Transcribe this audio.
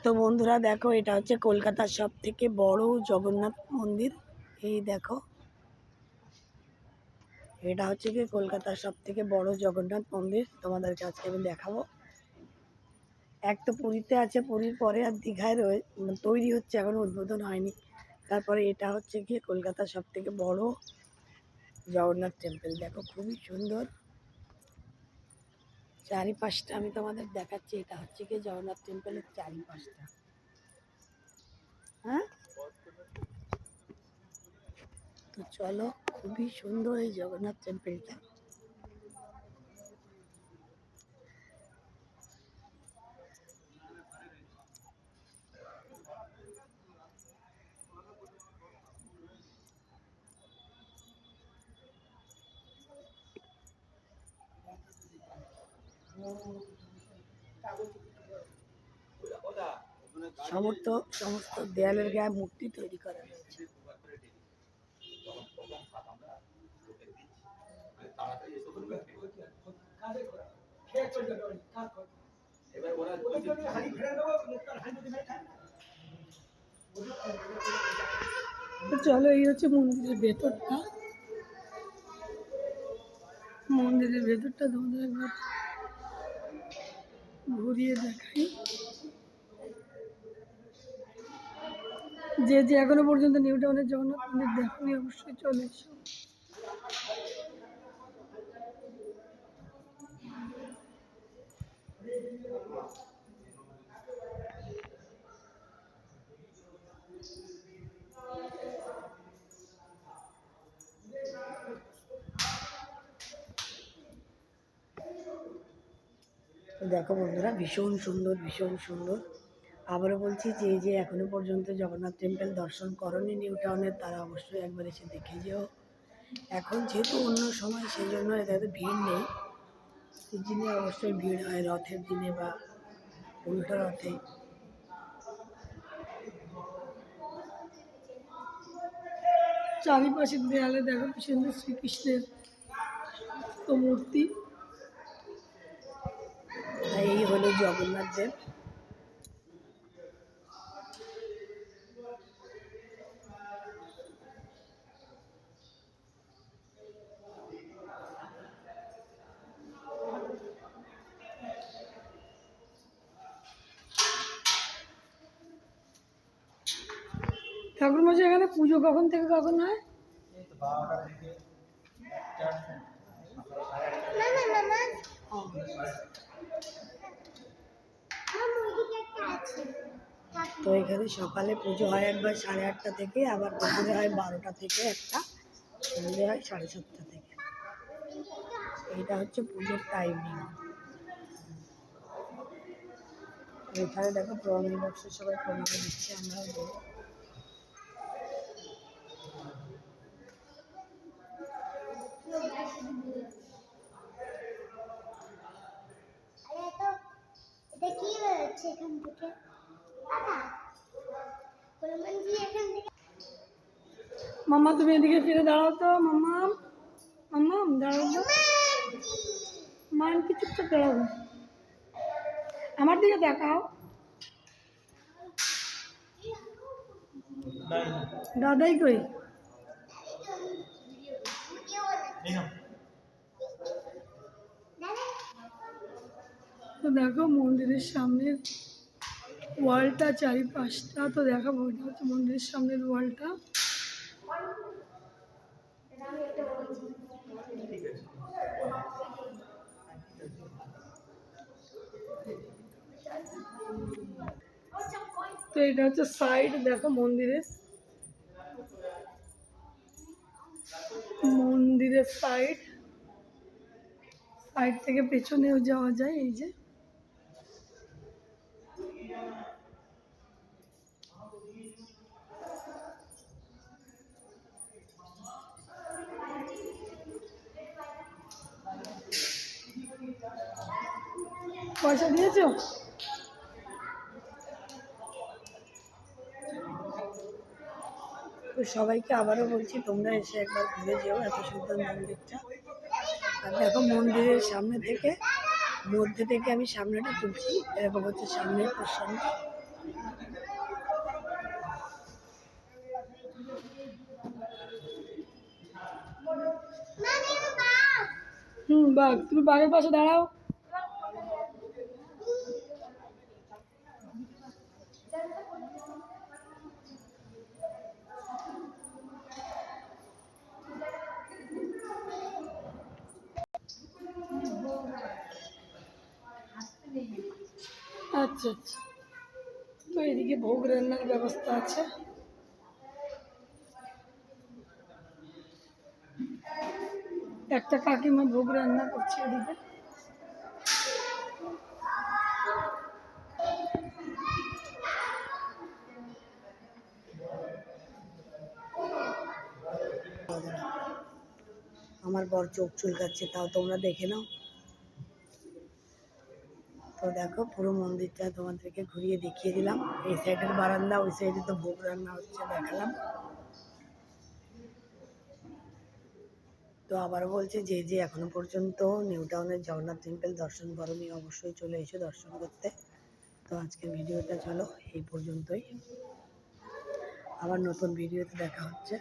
তো বন্ধুরা দেখো, এটা হচ্ছে কলকাতার সব থেকে বড় জগন্নাথ মন্দির। এই দেখো, এটা হচ্ছে কি কলকাতার সব থেকে বড় জগন্নাথ মন্দির। তোমাদেরকে আজকে আমি দেখাবো। এক তো পুরীতে আছে, পুরীর পরে আর দীঘায় তৈরি হচ্ছে, এখনো উদ্বোধন হয়নি। তারপরে এটা হচ্ছে কি কলকাতার সব থেকে বড় জগন্নাথ টেম্পল। দেখো খুবই সুন্দর, চারিপাশটা আমি তোমাদের দেখাচ্ছি। এটা হচ্ছে কি জগন্নাথ টেম্পলের চারিপাশটা। হ্যাঁ, তো চলো, খুবই সুন্দর এই জগন্নাথ টেম্পলটা। সমস্ত দেয়ালের গায়ে মূর্তি তৈরি করা রয়েছে। চলো, এই হচ্ছে মন্দিরের ভেতরটা। মন্দিরের ভেতরটা তোমাদের একবার ঘুরিয়ে দেখাই। যে এখনো পর্যন্ত নিউ টাউনের জগন্নাথ মন্দির দেখনি, অবশ্যই চলে এসো। দেখো বন্ধুরা, ভীষণ সুন্দর, ভীষণ সুন্দর। আবারও বলছি, যে এখনো পর্যন্ত জগন্নাথ টেম্পল দর্শন করনি নিউ টাউনের, তারা অবশ্যই একবার এসে দেখে যেও। এখন যেহেতু অন্য সময়, সেই জন্য এটাতে ভিড় নেই। সিজনে অবশ্যই ভিড় হয়, রথের দিনে বা উল্টো রথে। চারিপাশের দেয়ালে দেখো কি সুন্দর শ্রীকৃষ্ণের মূর্তি। এই হলো জগন্নাথ দেব। ঠাকুর মশাই, এখানে পুজো কখন থেকে কখন হয়? তো এখানে সকালে পুজো হয় একবার 8:30 থেকে, আবার দুপুরে হয় 12টা থেকে একটা, সন্ধ্যে হয় 7:30 থেকে। এইটা হচ্ছে পুজোর টাইমিং। এখানে দেখো প্রণামী বক্সে সবাই প্রণামী দিচ্ছে, আমরাও দেবো। মাম্মা, তুমি এদিকে ফিরে দাঁড়াও তো। মাম্মা, মাম্মা দাঁড়াও তো। মা কি চুপচাপ দাঁড়াও, আমার দিকে দেখাও। দাদাই কই? তো দেখো মন্দিরের সামনের ওয়ালটা, চারিপাশটা তো দেখাবো। এটা হচ্ছে মন্দিরের সামনের ওয়ালটা। তো এটা হচ্ছে সাইড, দেখো মন্দিরের সাইড থেকে পেছনেও যাওয়া যায়। এই যে পয়সা দিয়েছো? তো সবাইকে আবারও বলছি, তোমরা এসে একবার ঘুরে যেও এত সুন্দর মন্দিরটা। আর দেখো মন্দিরের সামনে থেকে, মধ্যে থেকে আমি সামনেটা তুলছি। এরকম হচ্ছে সামনের পোর্শনটা। বাঘ, তুমি বাঘের পাশে দাঁড়াও। আচ্ছা আচ্ছা, তো এদিকে ভোগ রান্নার ব্যবস্থা আছে। একটা কাকিমা ভোগ রান্না করছে এদিকে। আমার বর চোখ চুলকাচ্ছে, তাও তোমরা দেখে নাও। তো দেখো পুরো মন্দিরটা তোমাদেরকে ঘুরিয়ে দেখিয়ে দিলাম। এই সাইডের বারান্দা, ওই সাইডে তো ভোগ রান্না হচ্ছে, দেখালাম। তো আবার বলছে যে যে এখনো পর্যন্ত নিউ টাউনের জগন্নাথ টেম্পল দর্শন করোনি, অবশ্যই চলে এসো দর্শন করতে। তো আজকের ভিডিওটা চলো এই পর্যন্তই, আবার নতুন ভিডিওতে দেখা হচ্ছে।